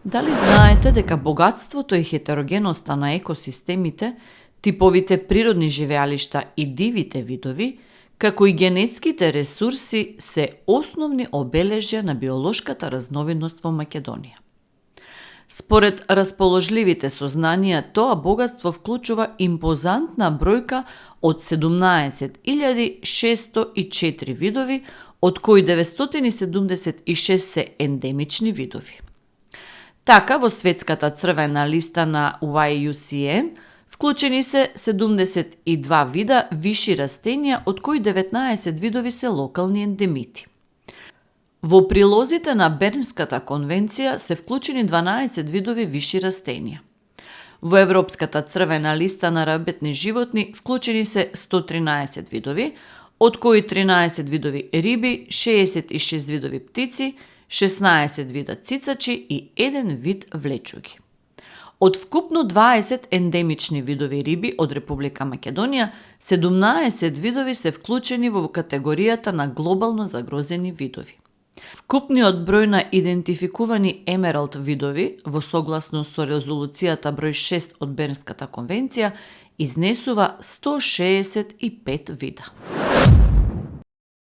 Дали знаете дека богатството и хетерогеноста на екосистемите, типовите природни живеалишта и дивите видови, како и генетските ресурси се основни обележја на биолошката разновидност во Македонија? Според расположливите сознанија, тоа богатство вклучува импозантна бројка од 17.604 видови, од кои 976 се ендемични видови. Така, во светската црвена листа на IUCN вклучени се 72 вида виши растенија, од кои 19 видови се локални ендемити. Во прилозите на Бернската конвенција се вклучени 12 видови виши растенија. Во Европската црвена листа на работни животни вклучени се 113 видови, од кои 13 видови риби, 66 видови птици, 16 вида цицачи и 1 вид влечуги. Од вкупно 20 ендемични видови риби од Република Македонија, 17 видови се вклучени во категоријата на глобално загрозени видови. Вкупниот број на идентификувани емералд видови, во согласност со резолуцијата број 6 од Бернската конвенција, изнесува 165 вида.